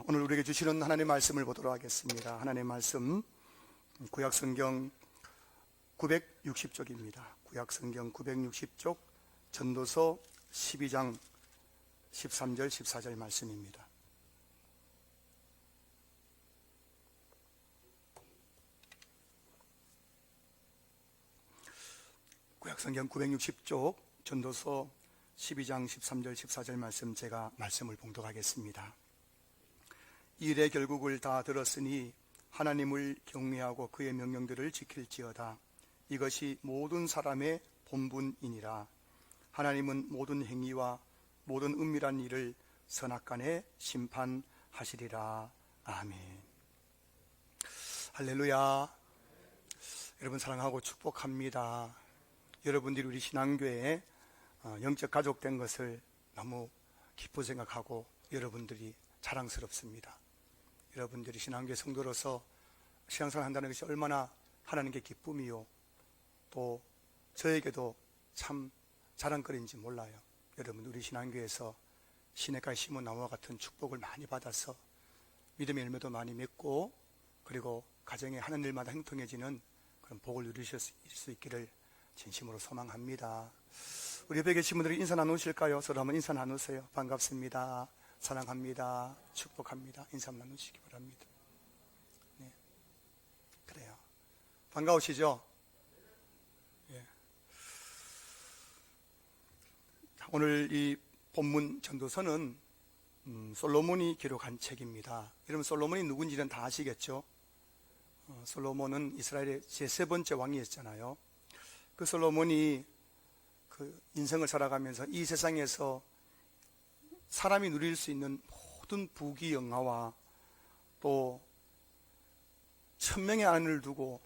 오늘 우리에게 주시는 하나님의 말씀을 보도록 하겠습니다. 하나님의 말씀 구약성경 960쪽입니다. 구약성경 960쪽 전도서 12장 13절 14절 말씀입니다. 구약성경 960쪽 전도서 12장 13절 14절 말씀, 제가 말씀을 봉독하겠습니다. 일의 결국을 다 들었으니 하나님을 경외하고 그의 명령들을 지킬지어다. 이것이 모든 사람의 본분이니라. 하나님은 모든 행위와 모든 은밀한 일을 선악간에 심판하시리라. 아멘. 할렐루야. 여러분 사랑하고 축복합니다. 여러분들이 우리 신앙교회에 영적 가족 된 것을 너무 기쁘 생각하고 여러분들이 자랑스럽습니다. 여러분들이 신앙교회 성도로서 신앙생활 한다는 것이 얼마나 하나님께 기쁨이요, 또 저에게도 참 자랑거리인지 몰라요. 여러분, 우리 신앙교회에서 시냇가에 심은 나무와 같은 축복을 많이 받아서 믿음의 열매도 많이 맺고, 그리고 가정에 하는 일마다 행통해지는 그런 복을 누리실 수 있기를 진심으로 소망합니다. 우리 옆에 계신 분들이 인사 나누실까요? 서로 한번 인사 나누세요. 반갑습니다. 사랑합니다. 축복합니다. 인사 나누시기 바랍니다. 네. 그래요. 반가우시죠? 예. 오늘 이 본문 전도서는 솔로몬이 기록한 책입니다. 여러분, 솔로몬이 누군지는 다 아시겠죠? 솔로몬은 이스라엘의 제3번째 왕이었잖아요. 그 솔로몬이 그 인생을 살아가면서 이 세상에서 사람이 누릴 수 있는 모든 부귀영화와 또 1000명의 아내를 두고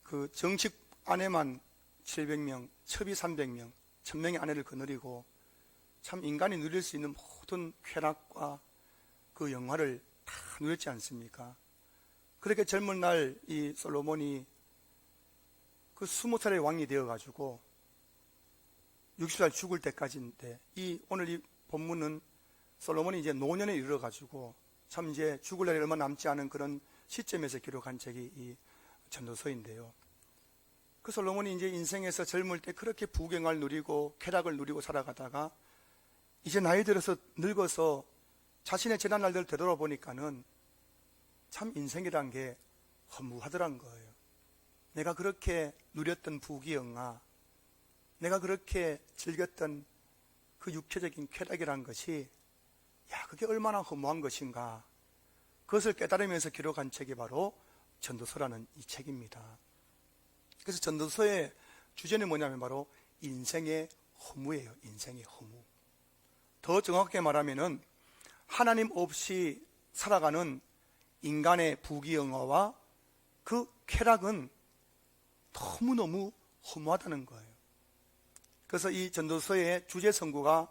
그 정식 아내만 700명, 첩이 300명, 1000명의 아내를 거느리고 참 인간이 누릴 수 있는 모든 쾌락과 그 영화를 다 누렸지 않습니까? 그렇게 젊은 날 이 솔로몬이 그 20살의 왕이 되어가지고 60살 죽을 때까지인데, 오늘 이 본문은 솔로몬이 이제 노년에 이르러가지고 참 이제 죽을 날이 얼마 남지 않은 그런 시점에서 기록한 책이 이 전도서인데요. 그 솔로몬이 이제 인생에서 젊을 때 그렇게 부귀영화를 누리고 쾌락을 누리고 살아가다가 이제 나이 들어서 늙어서 자신의 지난 날들을 되돌아보니까는 참 인생이란 게 허무하더란 거예요. 내가 그렇게 누렸던 부귀영화, 내가 그렇게 즐겼던 그 육체적인 쾌락이란 것이, 그게 얼마나 허무한 것인가, 그것을 깨달으면서 기록한 책이 바로 전도서라는 이 책입니다. 그래서 전도서의 주제는 뭐냐면 바로 인생의 허무예요. 인생의 허무. 더 정확하게 말하면은 하나님 없이 살아가는 인간의 부귀영화와 그 쾌락은 너무너무 허무하다는 거예요. 그래서 이 전도서의 주제 선구가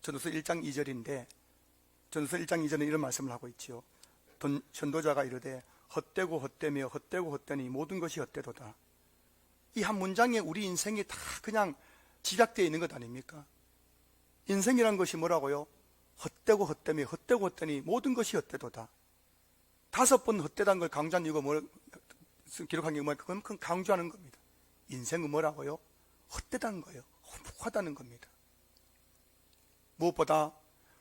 전도서 1장 2절인데, 전도서 1장 2절은 이런 말씀을 하고 있지요. 전도자가 이르되 헛되고 헛되며 헛되고 헛되니 모든 것이 헛되도다. 이 한 문장에 우리 인생이 다 그냥 집약되어 있는 것 아닙니까? 인생이란 것이 뭐라고요? 헛되고 헛되며 헛되고 헛되니 모든 것이 헛되도다. 5번 헛되다는 걸 강조한 이유가 기록한 게 뭐예요? 그건 강조하는 겁니다. 인생은 뭐라고요? 헛되다는 거예요. 허무하다는 겁니다. 무엇보다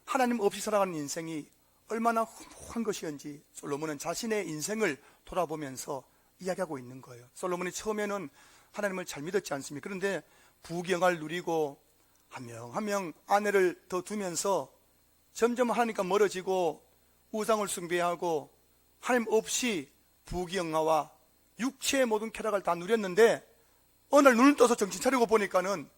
하나님 없이 살아가는 인생이 얼마나 허무한 것이었는지 솔로몬은 자신의 인생을 돌아보면서 이야기하고 있는 거예요. 솔로몬이 처음에는 하나님을 잘 믿었지 않습니까? 그런데 부귀영화를 누리고 한 명 한 명 아내를 더 두면서 점점 하나님과 멀어지고 우상을 숭배하고 하나님 없이 부귀영화와 육체의 모든 쾌락을 다 누렸는데, 어느 날 눈을 떠서 정신 차리고 보니까는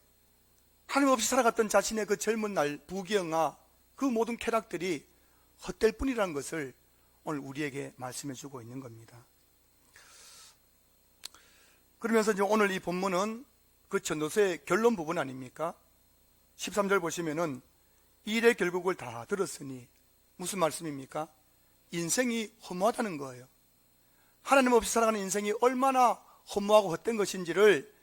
하나님 없이 살아갔던 자신의 그 젊은 날 부귀영화, 그 모든 쾌락들이 헛될 뿐이라는 것을 오늘 우리에게 말씀해 주고 있는 겁니다. 그러면서 이제 오늘 이 본문은 그 전도서의 결론 부분 아닙니까? 13절 보시면은 일의 결국을 다 들었으니, 무슨 말씀입니까? 인생이 허무하다는 거예요. 하나님 없이 살아가는 인생이 얼마나 허무하고 헛된 것인지를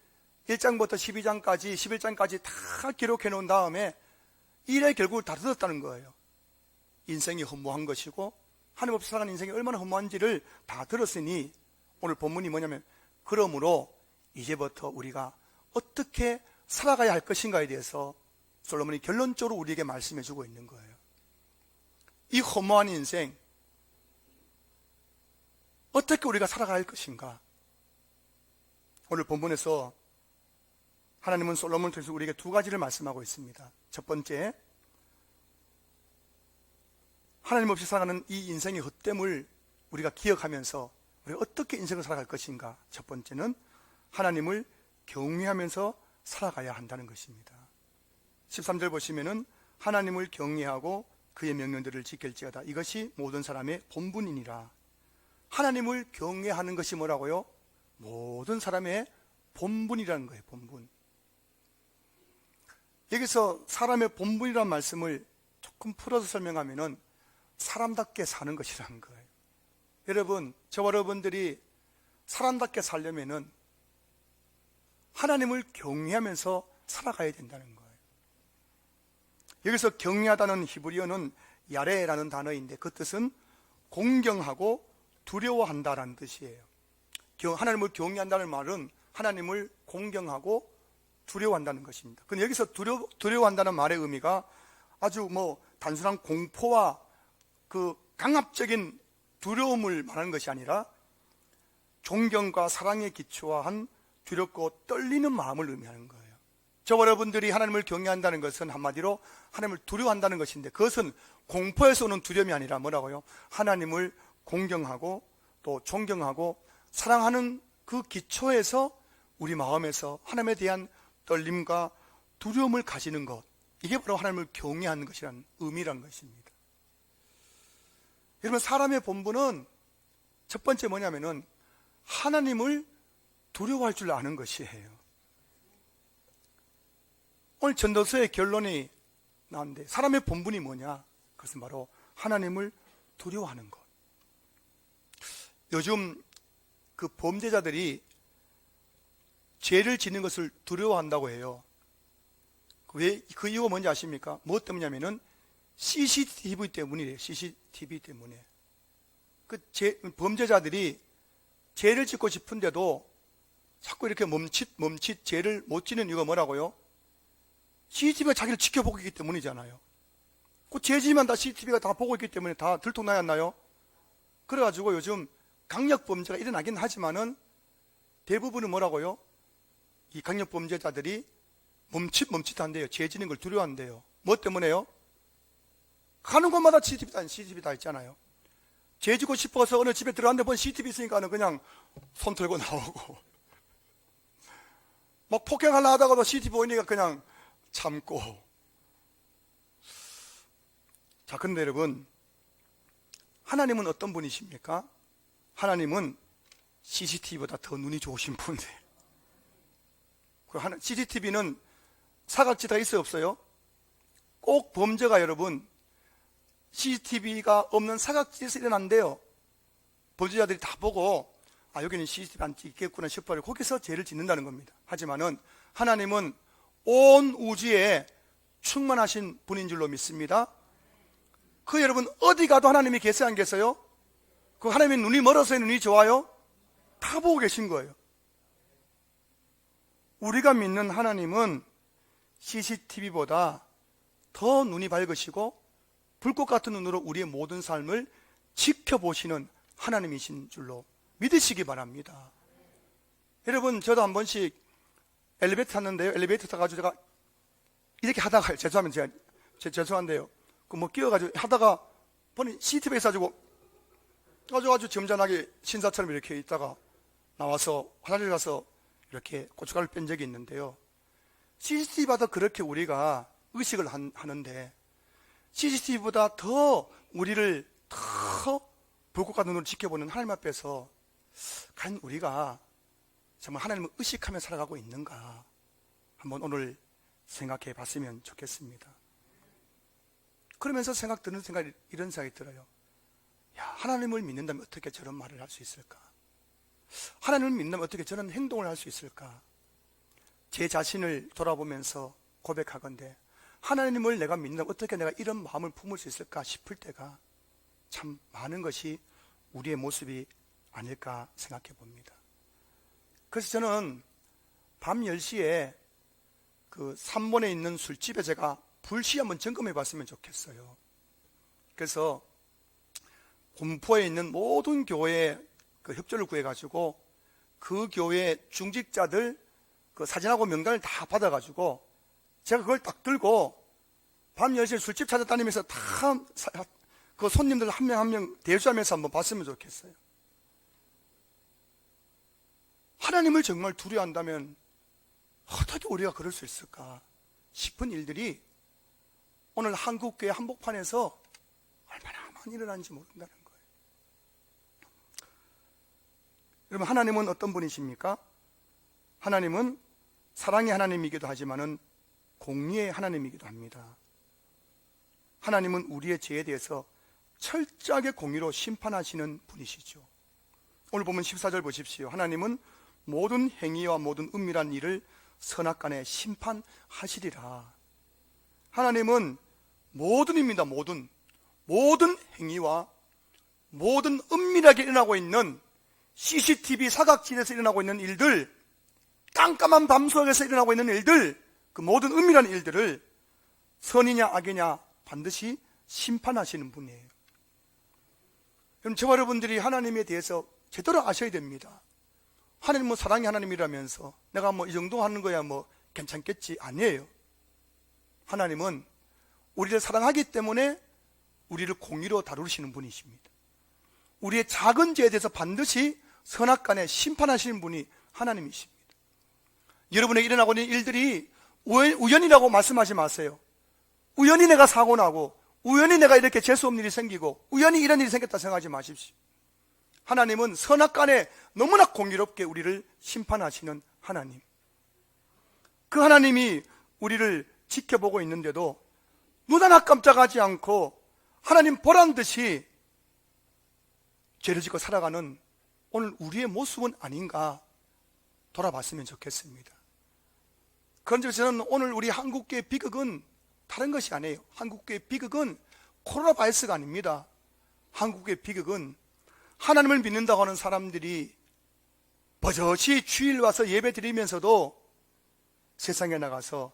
1장부터 12장까지 11장까지 다 기록해 놓은 다음에 일의 결국을 다 들었다는 거예요. 인생이 허무한 것이고 하나님 없이 살아가는 인생이 얼마나 허무한지를 다 들었으니 오늘 본문이 뭐냐면 그러므로 이제부터 우리가 어떻게 살아가야 할 것인가에 대해서 솔로몬이 결론적으로 우리에게 말씀해 주고 있는 거예요. 이 허무한 인생 어떻게 우리가 살아가야 할 것인가. 오늘 본문에서 하나님은 솔로몬을 통해서 우리에게 두 가지를 말씀하고 있습니다. 첫 번째, 하나님 없이 살아가는 이 인생의 헛됨을 우리가 기억하면서 우리가 어떻게 인생을 살아갈 것인가. 첫 번째는 하나님을 경외하면서 살아가야 한다는 것입니다. 13절 보시면은 하나님을 경외하고 그의 명령들을 지킬지어다. 이것이 모든 사람의 본분이니라. 하나님을 경외하는 것이 뭐라고요? 모든 사람의 본분이라는 거예요. 본분. 여기서 사람의 본분이라는 말씀을 조금 풀어서 설명하면은 사람답게 사는 것이라는 거예요. 여러분, 저와 여러분들이 사람답게 살려면은 하나님을 경외하면서 살아가야 된다는 거예요. 여기서 경외하다는 히브리어는 야레라는 단어인데 그 뜻은 공경하고 두려워한다라는 뜻이에요. 하나님을 경외한다는 말은 하나님을 공경하고 두려워한다는 것입니다. 근데 여기서 두려워한다는 말의 의미가 아주 단순한 공포와 그 강압적인 두려움을 말하는 것이 아니라 존경과 사랑에 기초한 두렵고 떨리는 마음을 의미하는 거예요. 저와 여러분들이 하나님을 경외한다는 것은 한마디로 하나님을 두려워한다는 것인데 그것은 공포에서 오는 두려움이 아니라 뭐라고요? 하나님을 공경하고 또 존경하고 사랑하는 그 기초에서 우리 마음에서 하나님에 대한 떨림과 두려움을 가지는 것, 이게 바로 하나님을 경외하는 것이라는 의미라는 것입니다. 여러분, 사람의 본분은 첫 번째 뭐냐면은 하나님을 두려워할 줄 아는 것이에요. 오늘 전도서의 결론이 나왔는데 사람의 본분이 뭐냐? 그것은 바로 하나님을 두려워하는 것. 요즘 그 범죄자들이 죄를 짓는 것을 두려워한다고 해요. 왜? 그 이유가 뭔지 아십니까? 무엇 때문이냐면은 CCTV 때문이래요. CCTV 때문에. 범죄자들이 죄를 짓고 싶은데도 자꾸 이렇게 멈칫 죄를 못 짓는 이유가 뭐라고요? CCTV가 자기를 지켜보고 있기 때문이잖아요. 그 죄지만 다 CCTV가 다 보고 있기 때문에 다 들통나지 않나요? 그래가지고 요즘 강력범죄가 일어나긴 하지만은 대부분은 뭐라고요? 이 강력범죄자들이 멈칫한대요. 죄 지는 걸 두려워한대요. 뭐 때문에요? 가는 곳마다 CCTV 다 있잖아요. 죄 지고 싶어서 어느 집에 들어갔는데 본 CCTV 있으니까는 그냥 손 털고 나오고 막 폭행하려 하다가도 CCTV 보이니까 그냥 참고. 자, 근데 여러분, 하나님은 어떤 분이십니까? 하나님은 CCTV보다 더 눈이 좋으신 분이에요. CCTV는 사각지 다 있어요, 없어요? 꼭 범죄가 여러분 CCTV가 없는 사각지에서 일어난대요. 범죄자들이 다 보고 여기는 CCTV 안 찍겠구나 싶어요. 거기서 죄를 짓는다는 겁니다. 하지만은 하나님은 온 우주에 충만하신 분인 줄로 믿습니다. 그 여러분 어디 가도 하나님이 계세요, 안 계세요? 그 하나님의 눈이 멀어서 눈이 좋아요? 다 보고 계신 거예요. 우리가 믿는 하나님은 CCTV보다 더 눈이 밝으시고 불꽃 같은 눈으로 우리의 모든 삶을 지켜보시는 하나님이신 줄로 믿으시기 바랍니다. 여러분, 저도 한 번씩 엘리베이터 탔는데요. 엘리베이터 타가지고 제가 이렇게 하다가, 죄송한데요. 끼어가지고 하다가 보니 CCTV에 있어가지고 아주 점잖하게 신사처럼 이렇게 있다가 나와서 화장실 가서 이렇게 고춧가루를 뺀 적이 있는데요. CCTV보다 그렇게 우리가 의식을 하는데 CCTV보다 더 우리를 더 불꽃 같은 눈으로 지켜보는 하나님 앞에서 과연 우리가 정말 하나님을 의식하며 살아가고 있는가 한번 오늘 생각해 봤으면 좋겠습니다. 그러면서 이런 생각이 들어요. 하나님을 믿는다면 어떻게 저런 말을 할 수 있을까? 하나님을 믿는다면 어떻게 저런 행동을 할 수 있을까? 제 자신을 돌아보면서 고백하건대 하나님을 내가 믿는다면 어떻게 내가 이런 마음을 품을 수 있을까 싶을 때가 참 많은 것이 우리의 모습이 아닐까 생각해 봅니다. 그래서 저는 밤 10시에 그 3번에 있는 술집에 제가 불시 한번 점검해 봤으면 좋겠어요. 그래서 군포에 있는 모든 교회에 그 협조를 구해가지고 그 교회 중직자들 그 사진하고 명단을 다 받아가지고 제가 그걸 딱 들고 밤 10시에 술집 찾아다니면서 다 그 손님들 한 명 한 명 대수하면서 한번 봤으면 좋겠어요. 하나님을 정말 두려워한다면 어떻게 우리가 그럴 수 있을까 싶은 일들이 오늘 한국교회 한복판에서 얼마나 많이 일어나는지 모른다는 거예요. 여러분, 하나님은 어떤 분이십니까? 하나님은 사랑의 하나님이기도 하지만은 공의의 하나님이기도 합니다. 하나님은 우리의 죄에 대해서 철저하게 공의로 심판하시는 분이시죠. 오늘 보면 14절 보십시오. 하나님은 모든 행위와 모든 은밀한 일을 선악간에 심판하시리라. 하나님은 모든입니다. 모든 행위와 모든 은밀하게 일어나고 있는 CCTV 사각지대에서 일어나고 있는 일들, 깜깜한 밤 속에서 일어나고 있는 일들, 그 모든 은밀한 일들을 선이냐 악이냐 반드시 심판하시는 분이에요. 그럼 저와 여러분들이 하나님에 대해서 제대로 아셔야 됩니다. 하나님은 사랑의 하나님이라면서 내가 뭐 이 정도 하는 거야 뭐 괜찮겠지, 아니에요. 하나님은 우리를 사랑하기 때문에 우리를 공의로 다루시는 분이십니다. 우리의 작은 죄에 대해서 반드시 선악간에 심판하시는 분이 하나님이십니다. 여러분에게 일어나고 있는 일들이 우연이라고 말씀하지 마세요. 우연히 내가 사고 나고 우연히 내가 이렇게 재수없는 일이 생기고 우연히 이런 일이 생겼다 생각하지 마십시오. 하나님은 선악간에 너무나 공의롭게 우리를 심판하시는 하나님. 그 하나님이 우리를 지켜보고 있는데도 눈 하나 깜짝하지 않고 하나님 보란 듯이 죄를 짓고 살아가는 오늘 우리의 모습은 아닌가 돌아봤으면 좋겠습니다. 그런 점에서 저는 오늘 우리 한국교회 비극은 다른 것이 아니에요. 한국교회 비극은 코로나 바이러스가 아닙니다. 한국교회 비극은 하나님을 믿는다고 하는 사람들이 버젓이 주일 와서 예배 드리면서도 세상에 나가서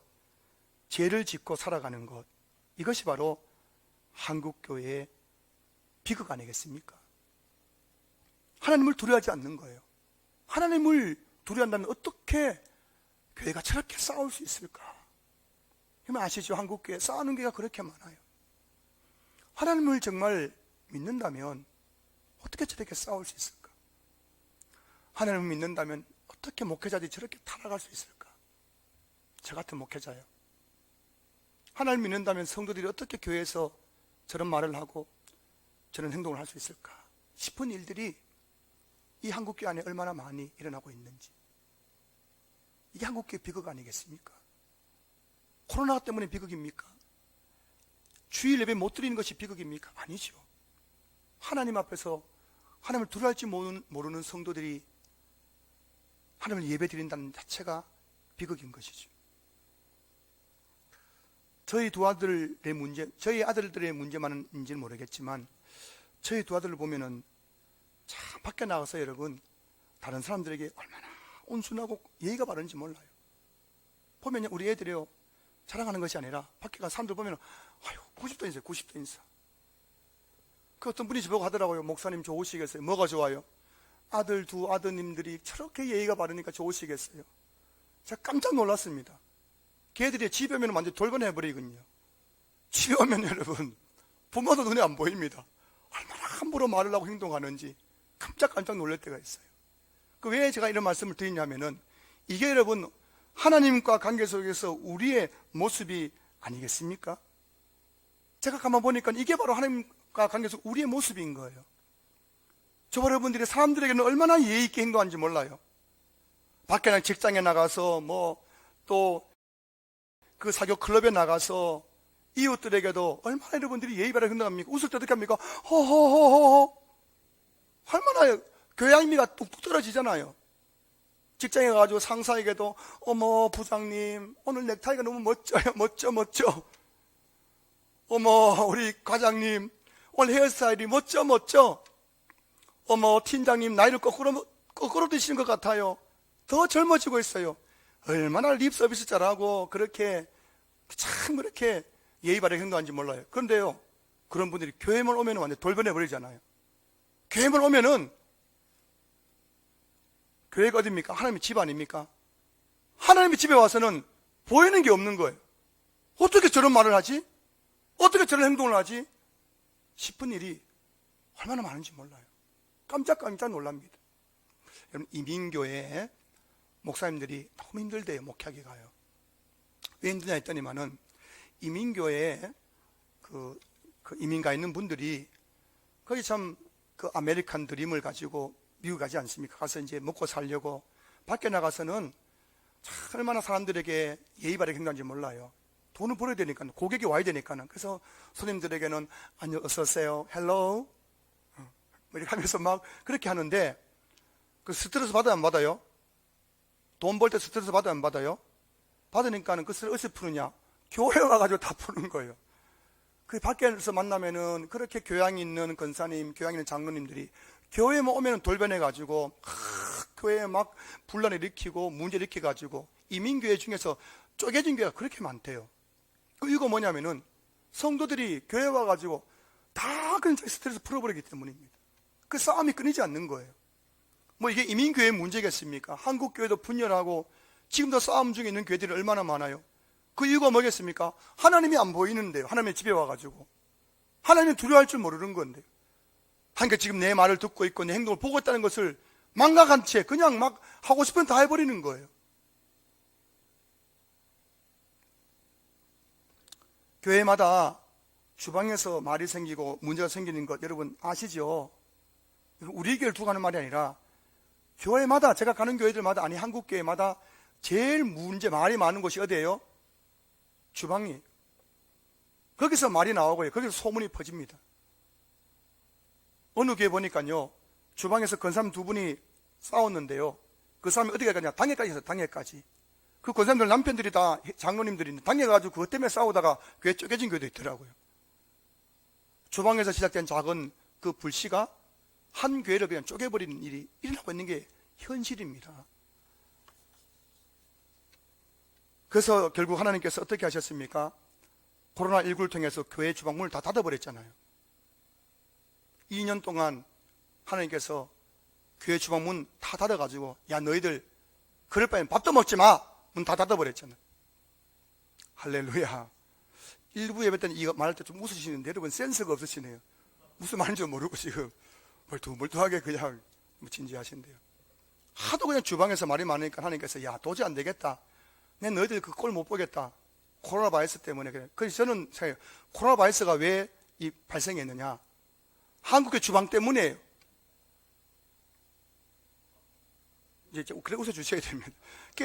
죄를 짓고 살아가는 것, 이것이 바로 한국교회의 비극 아니겠습니까? 하나님을 두려워하지 않는 거예요. 하나님을 두려워한다면 어떻게 교회가 저렇게 싸울 수 있을까? 여러분 아시죠? 한국교회 싸우는 교회가 그렇게 많아요. 하나님을 정말 믿는다면 어떻게 저렇게 싸울 수 있을까? 하나님을 믿는다면 어떻게 목회자들이 저렇게 타락할 수 있을까? 저 같은 목회자요. 하나님을 믿는다면 성도들이 어떻게 교회에서 저런 말을 하고 저런 행동을 할 수 있을까 싶은 일들이 이 한국교회 안에 얼마나 많이 일어나고 있는지. 이게 한국교회 비극 아니겠습니까? 코로나 때문에 비극입니까? 주일 예배 못 드리는 것이 비극입니까? 아니죠. 하나님 앞에서 하나님을 두려워할지 모르는 성도들이 하나님을 예배 드린다는 자체가 비극인 것이죠. 저희 두 아들의 문제, 저희 아들들의 문제만인지는 모르겠지만 저희 두 아들을 보면은 참 밖에 나가서 여러분 다른 사람들에게 얼마나 온순하고 예의가 바른지 몰라요. 보면 우리 애들이요 자랑하는 것이 아니라 밖에 가서 사람들 보면 아유 90도 인사 90도 인사. 그 어떤 분이 저보고 하더라고요. 목사님 좋으시겠어요? 뭐가 좋아요? 아들 두 아드님들이 저렇게 예의가 바르니까 좋으시겠어요? 제가 깜짝 놀랐습니다. 걔들이 집에 오면 완전 돌변해버리거든요. 집에 오면 여러분 부모도 눈에 안 보입니다. 얼마나 함부로 말을 하고 행동하는지 깜짝 놀랄 때가 있어요. 왜 제가 이런 말씀을 드리냐면은 이게 여러분 하나님과 관계 속에서 우리의 모습이 아니겠습니까? 제가 가만 보니까 이게 바로 하나님과 관계 속 우리의 모습인 거예요. 저 여러분들이 사람들에게는 얼마나 예의 있게 행동하는지 몰라요. 밖에 직장에 나가서 또 그 사교 클럽에 나가서 이웃들에게도 얼마나 여러분들이 예의 바르게 행동합니까? 웃을 때 어떻게 합니까? 호호호호호. 얼마나 교양미가 뚝뚝 떨어지잖아요. 직장에 가가지고 상사에게도 어머 부장님 오늘 넥타이가 너무 멋져요. 멋져. 어머, 우리 과장님 오늘 헤어스타일이 멋져 멋져. 어머, 팀장님 나이를 거꾸로 드시는 것 같아요. 더 젊어지고 있어요. 얼마나 립 서비스 잘하고 그렇게 참 그렇게 예의 바르게 행동하는지 몰라요. 그런데요, 그런 분들이 교회만 오면 완전 돌변해 버리잖아요. 교회만 오면은, 교회가 어딥니까? 하나님의 집 아닙니까? 하나님의 집에 와서는 보이는 게 없는 거예요. 어떻게 저런 말을 하지? 어떻게 저런 행동을 하지? 싶은 일이 얼마나 많은지 몰라요. 깜짝깜짝 놀랍니다. 여러분, 이민교회 목사님들이 너무 힘들대요. 목회하기 가요. 왜 힘드냐 했더니만은, 이민교회에 그 이민 가 있는 분들이 거기 참 그 아메리칸 드림을 가지고 미국 가지 않습니까? 가서 이제 먹고 살려고 밖에 나가서는 참 얼마나 사람들에게 예의 바르게 행동하는지 몰라요. 돈을 벌어야 되니까, 고객이 와야 되니까는. 그래서 손님들에게는 안녕, 어서 오세요, 헬로 이렇게 하면서 막 그렇게 하는데, 그 스트레스 받아요, 안 받아요? 돈 벌 때 스트레스 받아요, 안 받아요? 받으니까는 그 스트레스 어디서 푸느냐? 교회 와가지고 다 푸는 거예요. 그 밖에서 만나면은 그렇게 교양 있는 권사님, 교양 있는 장로님들이 교회만 오면은 돌변해가지고 교회에 막 분란을 일으키고 문제 일으켜가지고, 이민교회 중에서 쪼개진 교회가 그렇게 많대요. 그 이유가 뭐냐면은 성도들이 교회 와가지고 다 그냥 스트레스 풀어버리기 때문입니다. 그 싸움이 끊이지 않는 거예요. 뭐 이게 이민교회의 문제겠습니까? 한국교회도 분열하고 지금도 싸움 중에 있는 교회들이 얼마나 많아요. 그 이유가 뭐겠습니까? 하나님이 안 보이는데요. 하나님의 집에 와가지고 하나님은 두려워할 줄 모르는 건데, 하니까 지금 내 말을 듣고 있고 내 행동을 보고 있다는 것을 망각한 채 그냥 막 하고 싶은 다 해버리는 거예요. 교회마다 주방에서 말이 생기고 문제가 생기는 것 여러분 아시죠? 우리 교회를 두고 하는 말이 아니라 교회마다, 제가 가는 교회들마다, 아니 한국 교회마다 제일 말이 많은 곳이 어디예요? 주방이. 거기서 말이 나오고요, 거기서 소문이 퍼집니다. 어느 교회 보니까요, 주방에서 권사님 두 분이 싸웠는데요, 그 사람이 어디 가냐, 당회까지 해서 당회까지. 그 권사님들 남편들이 다 장로님들이 당회 가지고 그것 때문에 싸우다가 교회 쪼개진 교회도 있더라고요. 주방에서 시작된 작은 그 불씨가 한 교회를 그냥 쪼개버리는 일이 일어나고 있는 게 현실입니다. 그래서 결국 하나님께서 어떻게 하셨습니까? 코로나19를 통해서 교회 주방문을 다 닫아버렸잖아요. 2년 동안 하나님께서 교회 주방문 다 닫아가지고, 야 너희들 그럴 바엔 밥도 먹지 마, 문 다 닫아버렸잖아요. 할렐루야. 일부 예배 때는 이거 말할 때 좀 웃으시는데 여러분 센스가 없으시네요. 무슨 말인지 모르고 지금 멀뚱멀뚱하게 그냥 진지하신데요. 하도 그냥 주방에서 말이 많으니까 하나님께서 야 도저히 안 되겠다, 내 너희들 그 꼴 못 보겠다, 코로나 바이러스 때문에. 그래서 저는 생각해요, 코로나 바이러스가 왜 발생했느냐? 한국의 주방 때문이에요. 이제 그래 웃어주셔야 됩니다.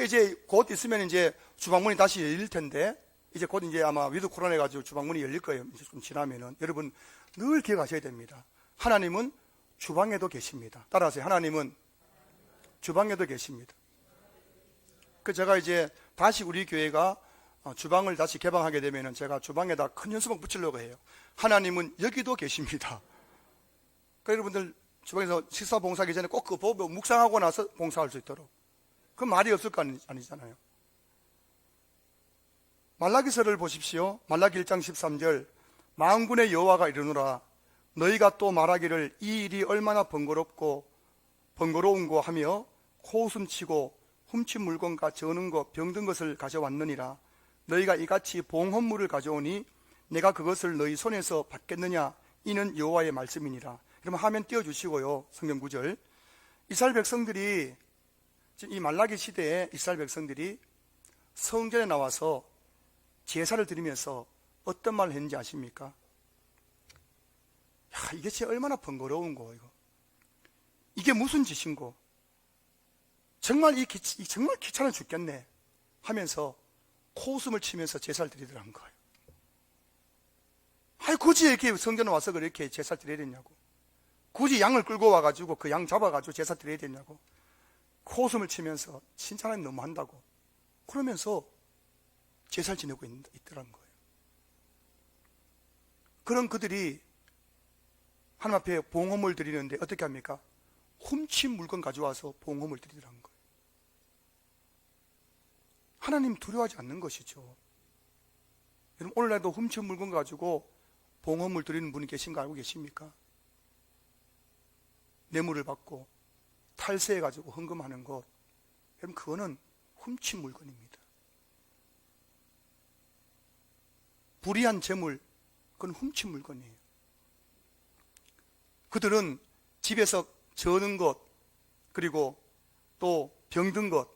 이제 곧 있으면 이제 주방문이 다시 열릴 텐데, 이제 곧 이제 아마 위드 코로나 해가지고 주방문이 열릴 거예요. 이제 좀 지나면은. 여러분 늘 기억하셔야 됩니다. 하나님은 주방에도 계십니다. 따라하세요. 하나님은 주방에도 계십니다. 제가 이제 다시 우리 교회가 주방을 다시 개방하게 되면은 제가 주방에다 큰 현수막 붙이려고 해요. 하나님은 여기도 계십니다. 여러분들 주방에서 식사 봉사하기 전에 꼭 그 보고 묵상하고 나서 봉사할 수 있도록. 그 말이 없을 거 아니잖아요. 말라기서를 보십시오. 말라기 1장 13절. 만군의 여호와가 이르노라, 너희가 또 말하기를 이 일이 얼마나 번거로운고 하며 코웃음치고 훔친 물건과 저는 것 병든 것을 가져왔느니라. 너희가 이같이 봉헌물을 가져오니 내가 그것을 너희 손에서 받겠느냐? 이는 여호와의 말씀이니라. 그러면 화면 띄워주시고요. 성경 구절. 이스라엘 백성들이, 이 말라기 시대에 이스라엘 백성들이 성전에 나와서 제사를 드리면서 어떤 말을 했는지 아십니까? 야, 이게 진짜 얼마나 번거로운고, 이게 무슨 짓인고, 정말 정말 귀찮아 죽겠네 하면서 코웃음을 치면서 제사를 드리더라는 거예요. 아니 굳이 이렇게 성전에 와서 그렇게 제사를 드려야 되냐고, 굳이 양을 끌고 와가지고 그 양 잡아가지고 제사 드려야 되냐고 코웃음을 치면서 진짜 하나님 너무한다고 그러면서 제사를 지내고 있더라는 거예요. 그런 그들이 하나님 앞에 봉헌을 드리는데 어떻게 합니까? 훔친 물건 가져와서 봉헌을 드리더라는 거예요. 하나님 두려워하지 않는 것이죠. 여러분, 오늘날도 훔친 물건 가지고 봉헌을 드리는 분이 계신 거 알고 계십니까? 뇌물을 받고 탈세해가지고 헌금하는 것, 여러분, 그거는 훔친 물건입니다. 불의한 재물, 그건 훔친 물건이에요. 그들은 집에서 저는 것, 그리고 또 병든 것,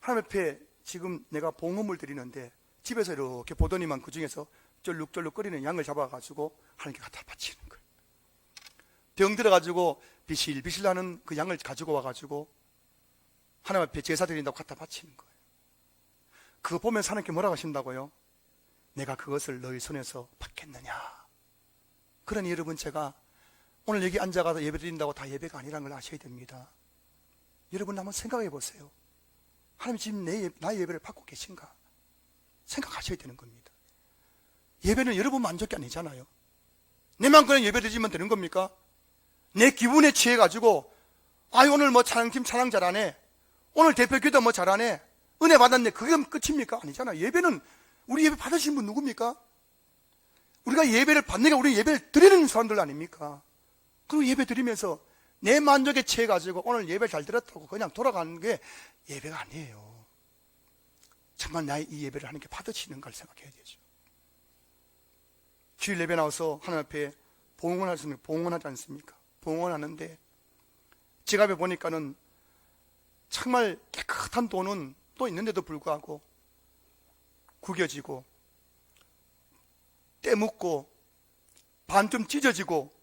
하나님 앞에 지금 내가 봉헌을 드리는데 집에서 이렇게 보더니만 그 중에서 쩔룩쩔룩 거리는 양을 잡아가지고 하나님께 갖다 바치는 거예요. 병 들어가지고 비실비실 하는 그 양을 가지고 와가지고 하나님 앞에 제사 드린다고 갖다 바치는 거예요. 그거 보면서 하나님께 뭐라고 하신다고요? 내가 그것을 너희 손에서 받겠느냐. 그러니 여러분, 제가 오늘 여기 앉아가서 예배 드린다고 다 예배가 아니라는 걸 아셔야 됩니다. 여러분, 한번 생각해 보세요. 하나님 지금 나의 예배를 받고 계신가? 생각하셔야 되는 겁니다. 예배는 여러분 만족이 아니잖아요. 내만 그냥 예배 드리면 되는 겁니까? 내 기분에 취해가지고 오늘 뭐 찬양팀 찬양 잘하네, 오늘 대표 기도 뭐 잘하네, 은혜 받았네, 그게 끝입니까? 아니잖아요. 예배는, 우리 예배 받으신 분 누굽니까? 우리가 예배를 받는 게 우리 예배를 드리는 사람들 아닙니까? 그리고 예배 드리면서 내 만족에 취해가지고 오늘 예배 잘 들었다고 그냥 돌아가는 게 예배가 아니에요. 정말 나의 이 예배를 하나님께 받으시는가를 생각해야 되죠. 주일 예배 나와서 하나님 앞에 봉헌하지 않습니까? 봉헌하는데 지갑에 보니까는 정말 깨끗한 돈은 또 있는데도 불구하고 구겨지고 때묻고 반쯤 찢어지고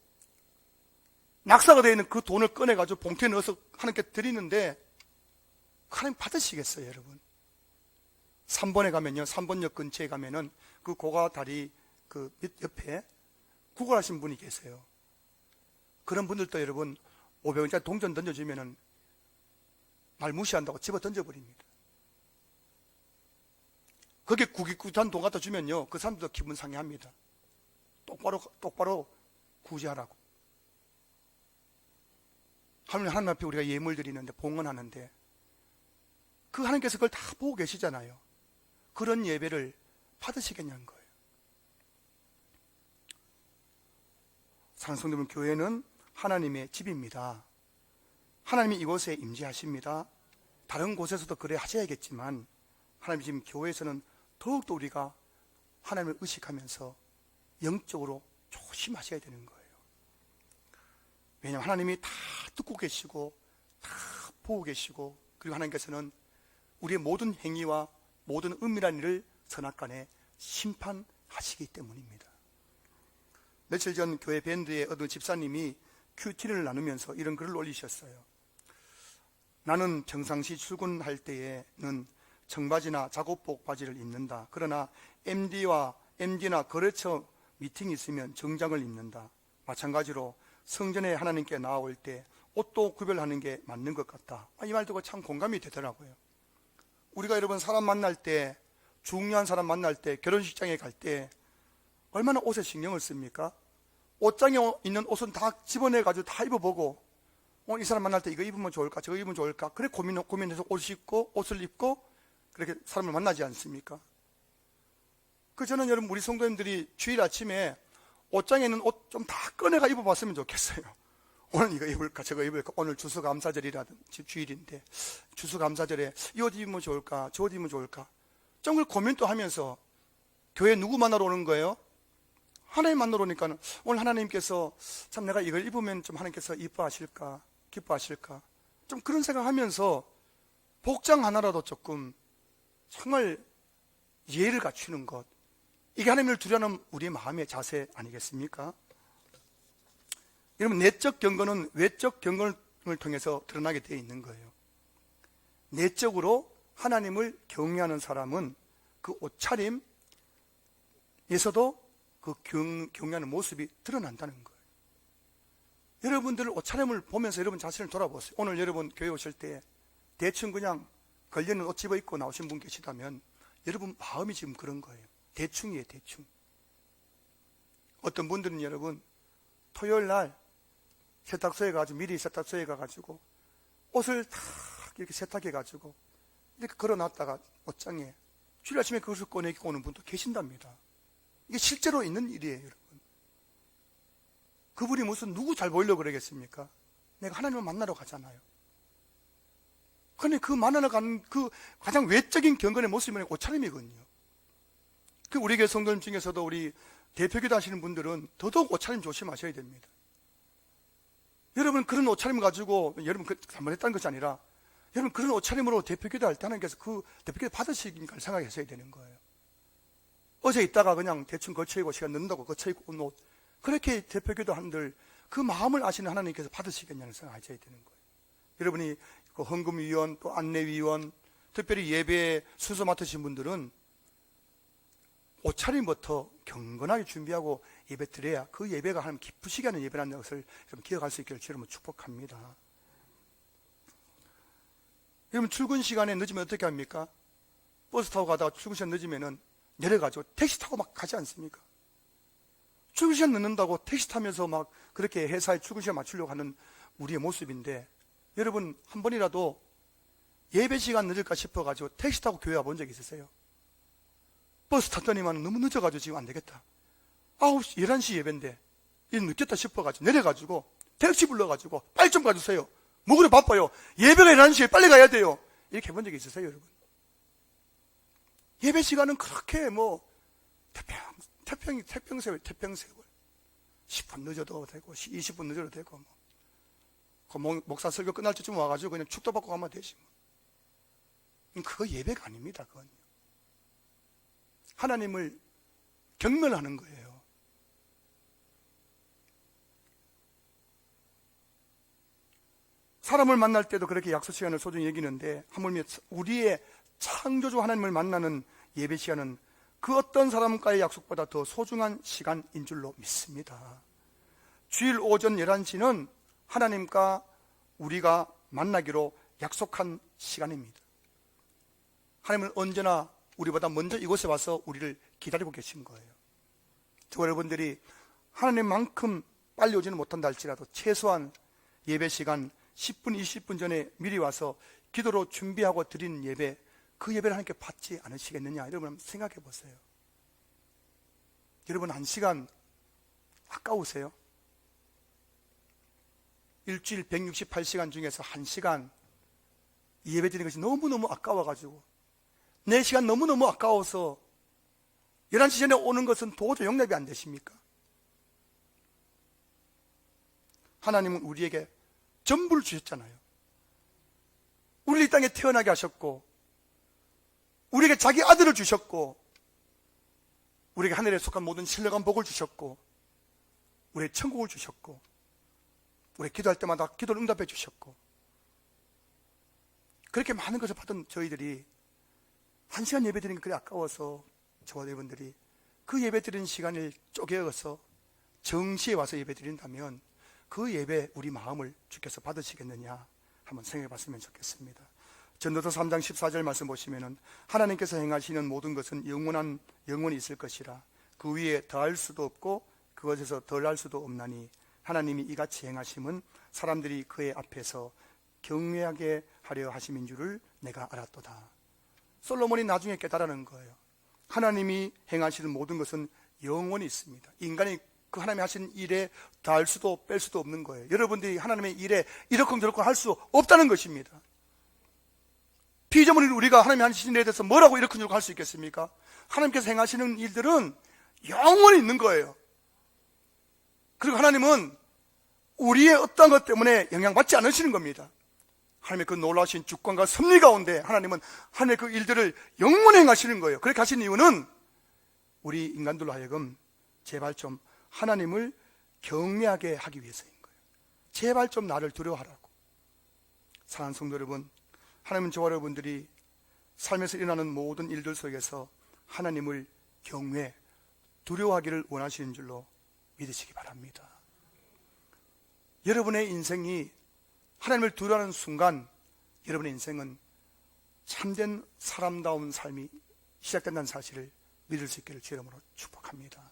낙사가 되어 있는 그 돈을 꺼내가지고 봉투에 넣어서 하나님께 드리는데 하나님 받으시겠어요, 여러분? 3번에 가면요, 3번역 근처에 가면은 그 고가다리 그 옆에 구걸하신 분이 계세요. 그런 분들도 여러분 500원짜리 동전 던져주면은 날 무시한다고 집어 던져버립니다. 그게 구깃구깃한 돈 갖다 주면요, 그 사람들도 기분 상해합니다. 똑바로 구제하라고. 하나님 앞에 우리가 예물 드리는데, 봉헌하는데 그 하나님께서 그걸 다 보고 계시잖아요. 그런 예배를 받으시겠냐는 거예요. 사랑하는 성도 여러분, 교회는 하나님의 집입니다. 하나님이 이곳에 임재하십니다. 다른 곳에서도 그래 하셔야겠지만 하나님 지금 교회에서는 더욱더 우리가 하나님을 의식하면서 영적으로 조심하셔야 되는 거예요. 왜냐하면 하나님이 다 듣고 계시고 다 보고 계시고, 그리고 하나님께서는 우리의 모든 행위와 모든 은밀한 일을 선악간에 심판하시기 때문입니다. 며칠 전 교회 밴드의 어떤 집사님이 큐티를 나누면서 이런 글을 올리셨어요. 나는 평상시 출근할 때에는 청바지나 작업복 바지를 입는다. 그러나 MD나 거래처 미팅이 있으면 정장을 입는다. 마찬가지로 성전에 하나님께 나아올 때 옷도 구별하는 게 맞는 것 같다. 이 말 듣고 참 공감이 되더라고요. 우리가 여러분 사람 만날 때, 중요한 사람 만날 때, 결혼식장에 갈 때 얼마나 옷에 신경을 씁니까? 옷장에 있는 옷은 다 집어내가지고 다 입어보고 이 사람 만날 때 이거 입으면 좋을까, 저거 입으면 좋을까, 그래 고민해서 옷을 입고 그렇게 사람을 만나지 않습니까? 저는 여러분, 우리 성도님들이 주일 아침에 옷장에 있는 옷 좀 다 꺼내가 입어봤으면 좋겠어요. 오늘 이거 입을까, 저거 입을까, 오늘 추수감사절이라든지 주일인데 추수감사절에 이 옷 입으면 좋을까, 저 옷 입으면 좋을까, 좀 고민도 하면서 교회 누구 만나러 오는 거예요? 하나님 만나러 오니까 오늘 하나님께서 참 내가 이걸 입으면 좀 하나님께서 이뻐하실까, 기뻐하실까, 좀 그런 생각하면서 복장 하나라도 조금 정말 예의를 갖추는 것, 이게 하나님을 두려는 우리의 마음의 자세 아니겠습니까? 여러분, 내적 경건은 외적 경건을 통해서 드러나게 되어 있는 거예요. 내적으로 하나님을 경외하는 사람은 그 옷차림에서도 그 경외하는 모습이 드러난다는 거예요. 여러분들 옷차림을 보면서 여러분 자신을 돌아보세요. 오늘 여러분 교회 오실 때 대충 그냥 걸리는 옷 집어 입고 나오신 분 계시다면 여러분 마음이 지금 그런 거예요. 대충이에요, 대충. 어떤 분들은 여러분 토요일 날 세탁소에 가지고 미리 세탁소에 가가지고 옷을 다 이렇게 세탁해가지고 이렇게 걸어놨다가 옷장에 주일 아침에 그것을 꺼내고 오는 분도 계신답니다. 이게 실제로 있는 일이에요, 여러분. 그분이 무슨 누구 잘 보이려고 그러겠습니까? 내가 하나님을 만나러 가잖아요. 그런데 그 만나러 가는 그 가장 외적인 경건의 모습이 옷차림이거든요. 그 우리 교회 성도님 중에서도 우리 대표기도 하시는 분들은 더더욱 옷차림 조심하셔야 됩니다. 여러분 그런 옷차림 가지고 여러분 잘못했다는 것이 아니라 여러분 그런 옷차림으로 대표기도 할 때 하나님께서 그 대표기도 받으시니까 생각하셔야 되는 거예요. 어제 있다가 그냥 대충 거쳐입고 시간 늦는다고 거쳐입고 온 옷 그렇게 대표기도 한들 그 마음을 아시는 하나님께서 받으시겠냐는 생각하셔야 되는 거예요. 여러분이 그 헌금위원 또 안내위원 특별히 예배에 순서 맡으신 분들은 옷차림부터 경건하게 준비하고 예배 드려야 그 예배가 하나님 기쁘시게 하는 예배라는 것을 여러분 기억할 수 있기를 여러분 축복합니다. 여러분 출근 시간에 늦으면 어떻게 합니까? 버스 타고 가다가 출근 시간 늦으면은 내려가지고 택시 타고 막 가지 않습니까? 출근 시간 늦는다고 택시 타면서 막 그렇게 회사에 출근 시간 맞추려고 하는 우리의 모습인데 여러분 한 번이라도 예배 시간 늦을까 싶어가지고 택시 타고 교회 와본 적 있으세요? 버스 탔더니만 너무 늦어가지고 지금 안 되겠다. 9시, 11시 예배인데 일 늦겠다 싶어가지고 내려가지고 택시 불러가지고 빨리 좀 가주세요. 뭐 그래 바빠요. 예배가 11시에 빨리 가야 돼요. 이렇게 해본 적 있으세요, 여러분? 예배 시간은 그렇게 뭐 태평세월 10분 늦어도 되고 20분 늦어도 되고 뭐 목사 설교 끝날 때쯤 와가지고 그냥 축도 받고 가면 되지 뭐. 그거 예배가 아닙니다. 그건 하나님을 경멸하는 거예요. 사람을 만날 때도 그렇게 약속 시간을 소중히 여기는데 하물며 우리의 창조주 하나님을 만나는 예배 시간은 그 어떤 사람과의 약속보다 더 소중한 시간인 줄로 믿습니다. 주일 오전 11시는 하나님과 우리가 만나기로 약속한 시간입니다. 하나님은 언제나 우리보다 먼저 이곳에 와서 우리를 기다리고 계신 거예요. 저와 여러분들이 하나님만큼 빨리 오지는 못한다 할지라도 최소한 예배 시간 10분, 20분 전에 미리 와서 기도로 준비하고 드린 예배, 그 예배를 하나님께 받지 않으시겠느냐 여러분 한번 생각해 보세요. 여러분 1시간 아까우세요? 일주일 168시간 중에서 1시간 예배 드리는 것이 너무너무 아까워가지고 내 시간 너무너무 아까워서 11시 전에 오는 것은 도저히 용납이 안 되십니까? 하나님은 우리에게 전부를 주셨잖아요. 우리를 이 땅에 태어나게 하셨고 우리에게 자기 아들을 주셨고 우리에게 하늘에 속한 모든 신령한 복을 주셨고 우리에게 천국을 주셨고 우리 기도할 때마다 기도를 응답해 주셨고 그렇게 많은 것을 받은 저희들이 1시간 예배 드리는 게 그래 아까워서 저와 여러분들이 그 예배 드리는 시간을 쪼개어서 정시에 와서 예배 드린다면 그 예배 우리 마음을 주께서 받으시겠느냐 한번 생각해 봤으면 좋겠습니다. 전도서 3장 14절 말씀 보시면은 하나님께서 행하시는 모든 것은 영원히 있을 것이라 그 위에 더할 수도 없고 그것에서 덜할 수도 없나니 하나님이 이같이 행하심은 사람들이 그의 앞에서 경외하게 하려 하심인 줄을 내가 알았도다. 솔로몬이 나중에 깨달은 거예요. 하나님이 행하시는 모든 것은 영원히 있습니다. 인간이 그 하나님이 하신 일에 더할 수도 뺄 수도 없는 거예요. 여러분들이 하나님의 일에 이러쿵저러쿵 할 수 없다는 것입니다. 피조물인 우리가 하나님이 하신 일에 대해서 뭐라고 이러쿵저러쿵 할 수 있겠습니까? 하나님께서 행하시는 일들은 영원히 있는 거예요. 그리고 하나님은 우리의 어떤 것 때문에 영향받지 않으시는 겁니다. 하나님의 그 놀라우신 주권과 섭리 가운데 하나님은 하나님의 그 일들을 영원히 행하시는 거예요. 그렇게 하신 이유는 우리 인간들로 하여금 제발 좀 하나님을 경외하게 하기 위해서인 거예요. 제발 좀 나를 두려워하라고. 사랑하는 성도 여러분, 하나님은 저와 여러분들이 삶에서 일어나는 모든 일들 속에서 하나님을 경외, 두려워하기를 원하시는 줄로 믿으시기 바랍니다. 여러분의 인생이 하나님을 두려워하는 순간 여러분의 인생은 참된 사람다운 삶이 시작된다는 사실을 믿을 수 있기를 주의 이름으로 축복합니다.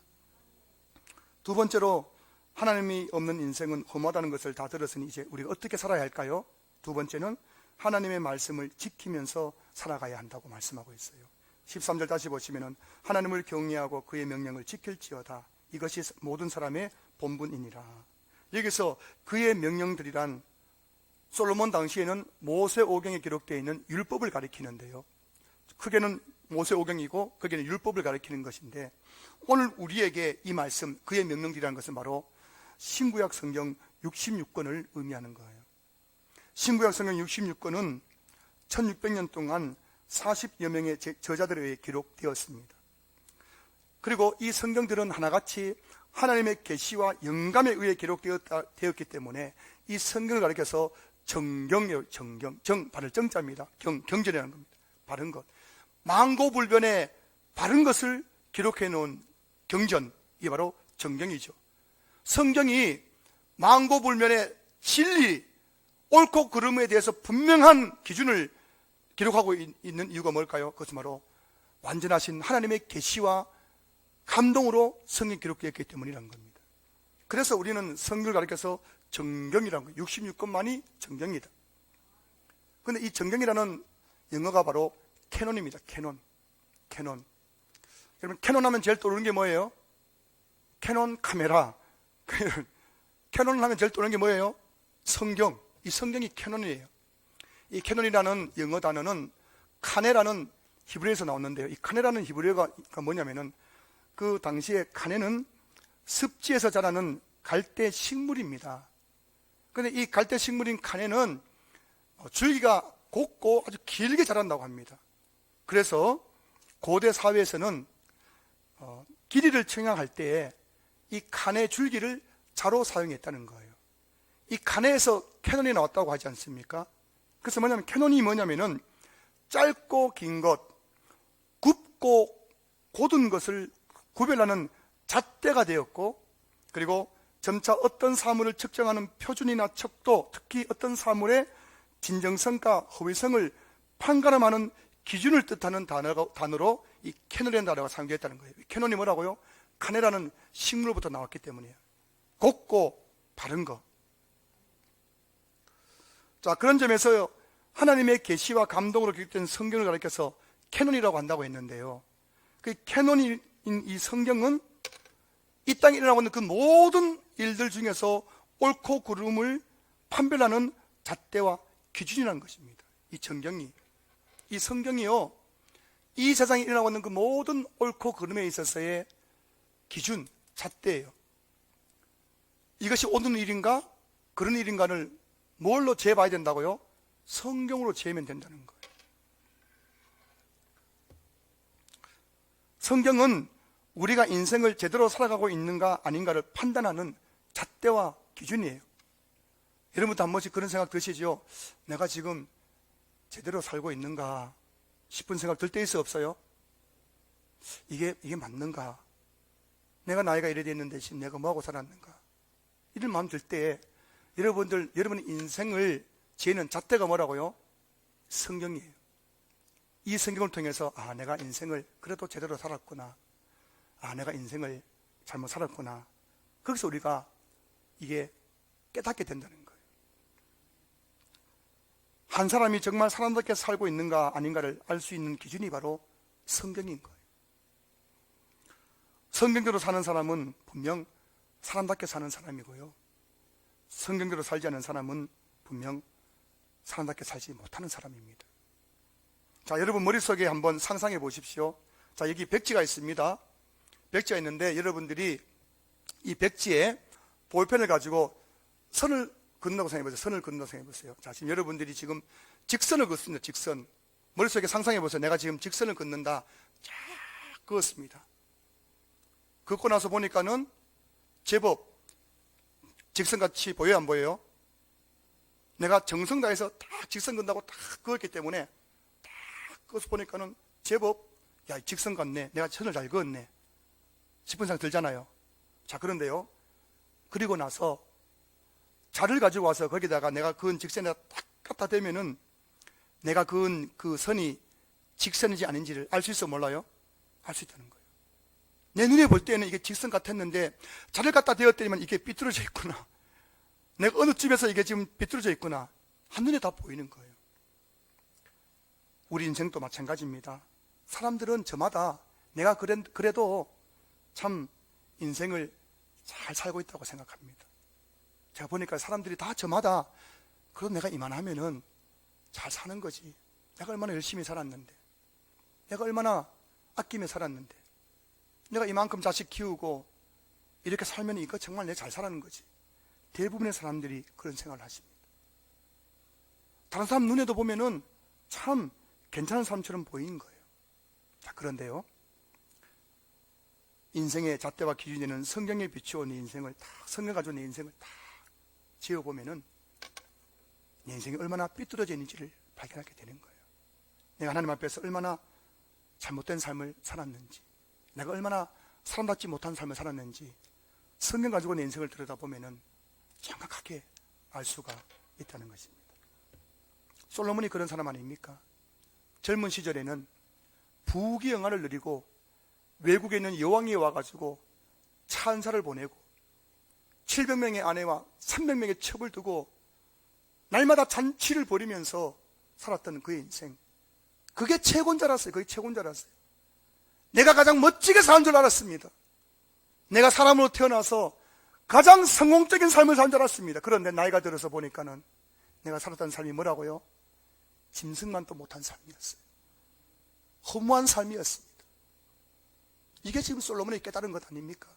두 번째로 하나님이 없는 인생은 허무하다는 것을 다 들었으니 이제 우리가 어떻게 살아야 할까요? 두 번째는 하나님의 말씀을 지키면서 살아가야 한다고 말씀하고 있어요. 13절 다시 보시면은 하나님을 경외하고 그의 명령을 지킬지어다. 이것이 모든 사람의 본분이니라. 여기서 그의 명령들이란 솔로몬 당시에는 모세오경에 기록되어 있는 율법을 가리키는데요. 크게는 모세오경이고 거기는 율법을 가리키는 것인데, 오늘 우리에게 이 말씀 그의 명령들이라는 것은 바로 신구약 성경 66권을 의미하는 거예요. 신구약 성경 66권은 1600년 동안 40여 명의 저자들에 의해 기록되었습니다. 그리고 이 성경들은 하나같이 하나님의 계시와 영감에 의해 기록되었기 때문에 이 성경을 가리켜서 정경이에요. 정, 바를 정자입니다. 경전이라는 겁니다. 바른 것. 망고불변의 바른 것을 기록해 놓은 경전, 이게 바로 정경이죠. 성경이 망고불변의 진리, 옳고 그름에 대해서 분명한 기준을 기록하고 있는 이유가 뭘까요? 그것은 바로 완전하신 하나님의 계시와 감동으로 성경이 기록되었기 때문이라는 겁니다. 그래서 우리는 성경을 가리켜서 정경이라는 거예요. 66권만이 정경이다. 그런데 이 정경이라는 영어가 바로 캐논입니다. 캐논. 여러분, 캐논 하면 제일 떠오르는 게 뭐예요? 캐논 카메라. 캐논 하면 제일 떠오르는 게 뭐예요? 성경. 이 성경이 캐논이에요. 이 캐논이라는 영어 단어는 카네라는 히브리어에서 나왔는데요. 이 카네라는 히브리어가 뭐냐면은 그 당시에 카네는 습지에서 자라는 갈대 식물입니다. 그런데 이 갈대 식물인 카네는 줄기가 곱고 아주 길게 자란다고 합니다. 그래서 고대 사회에서는 길이를 측량할 때에 이 카네 줄기를 자로 사용했다는 거예요. 이 카네에서 캐논이 나왔다고 하지 않습니까? 그래서 캐논이 뭐냐면은 짧고 긴 것, 굽고 곧은 것을 구별하는 잣대가 되었고, 그리고 점차 어떤 사물을 측정하는 표준이나 척도, 특히 어떤 사물의 진정성과 허위성을 판가름하는 기준을 뜻하는 단어로 이 캐논이라는 단어가 사용되었다는 거예요. 캐논이 뭐라고요? 카네라는 식물로부터 나왔기 때문이에요. 곱고 바른 거. 자, 그런 점에서 하나님의 계시와 감동으로 기록된 성경을 가리켜서 캐논이라고 한다고 했는데요. 그 캐논인 이 성경은 이 땅에 일어나고 있는 그 모든 일들 중에서 옳고 그름을 판별하는 잣대와 기준이라는 것입니다. 이 성경이요, 이 세상에 일어나고 있는 그 모든 옳고 그름에 있어서의 기준, 잣대예요. 이것이 옳은 일인가 그런 일인가를 뭘로 재봐야 된다고요? 성경으로 재면 된다는 거예요. 성경은 우리가 인생을 제대로 살아가고 있는가 아닌가를 판단하는 잣대와 기준이에요. 여러분도 한 번씩 그런 생각 드시죠? 내가 지금 제대로 살고 있는가 싶은 생각 들 때 있어 없어요? 이게 맞는가? 내가 나이가 이래 됐는데 지금 내가 뭐하고 살았는가? 이런 마음 들 때 여러분의 인생을 재는 잣대가 뭐라고요? 성경이에요. 이 성경을 통해서 내가 인생을 그래도 제대로 살았구나, 내가 인생을 잘못 살았구나, 거기서 우리가 이게 깨닫게 된다는 거예요. 한 사람이 정말 사람답게 살고 있는가 아닌가를 알 수 있는 기준이 바로 성경인 거예요. 성경대로 사는 사람은 분명 사람답게 사는 사람이고요, 성경대로 살지 않는 사람은 분명 사람답게 살지 못하는 사람입니다. 자, 여러분 머릿속에 한번 상상해 보십시오. 자, 여기 백지가 있습니다. 백지가 있는데 여러분들이 이 백지에 볼펜을 가지고 선을 긋는다고 생각해 보세요. 선을 긋는다고 생각해 보세요. 자, 지금 여러분들이 지금 직선을 긋습니다. 직선. 머릿속에 상상해 보세요. 내가 지금 직선을 긋는다. 쫙 그었습니다. 긋고 나서 보니까는 제법 직선같이 보여요, 안 보여요? 내가 정성 다해서 딱 직선 긋는다고 딱 그었기 때문에 딱 그어서 보니까는 제법 직선 같네, 내가 선을 잘 그었네 싶은 생각 들잖아요. 자, 그런데요, 그리고 나서 자를 가지고 와서 거기다가 내가 그은 직선에 딱 갖다 대면은 내가 그은 그 선이 직선인지 아닌지를 알 수 있어 몰라요? 알 수 있다는 거예요. 내 눈에 볼 때는 이게 직선 같았는데 자를 갖다 대었더니만 이게 삐뚤어져 있구나. 내가 어느 집에서 이게 지금 삐뚤어져 있구나. 한눈에 다 보이는 거예요. 우리 인생도 마찬가지입니다. 사람들은 저마다 내가 그래도 참 인생을 잘 살고 있다고 생각합니다. 제가 보니까 사람들이 다 저마다 그래도 내가 이만하면은 잘 사는 거지. 내가 얼마나 열심히 살았는데, 내가 얼마나 아끼며 살았는데, 내가 이만큼 자식 키우고 이렇게 살면 이거 정말 내가 잘 살았는 거지. 대부분의 사람들이 그런 생각을 하십니다. 다른 사람 눈에도 보면은 참 괜찮은 사람처럼 보이는 거예요. 자, 그런데요, 인생의 잣대와 기준에는 성경에 비추어 내 인생을 다, 성경 가지고 내 인생을 다 지어보면은 내 인생이 얼마나 삐뚤어져 있는지를 발견하게 되는 거예요. 내가 하나님 앞에서 얼마나 잘못된 삶을 살았는지, 내가 얼마나 사람답지 못한 삶을 살았는지 성경 가지고 내 인생을 들여다보면은 정확하게 알 수가 있다는 것입니다. 솔로몬이 그런 사람 아닙니까? 젊은 시절에는 부귀영화를 누리고 외국에 있는 여왕이 와가지고 찬사를 보내고 700명의 아내와 300명의 첩을 두고 날마다 잔치를 벌이면서 살았던 그의 인생, 그게 최고인 줄 알았어요. 그게 최고인 줄 알았어요. 내가 가장 멋지게 사는 줄 알았습니다. 내가 사람으로 태어나서 가장 성공적인 삶을 산 줄 알았습니다. 그런데 나이가 들어서 보니까는 내가 살았던 삶이 뭐라고요? 짐승만도 못한 삶이었어요. 허무한 삶이었습니다. 이게 지금 솔로몬이 깨달은 것 아닙니까?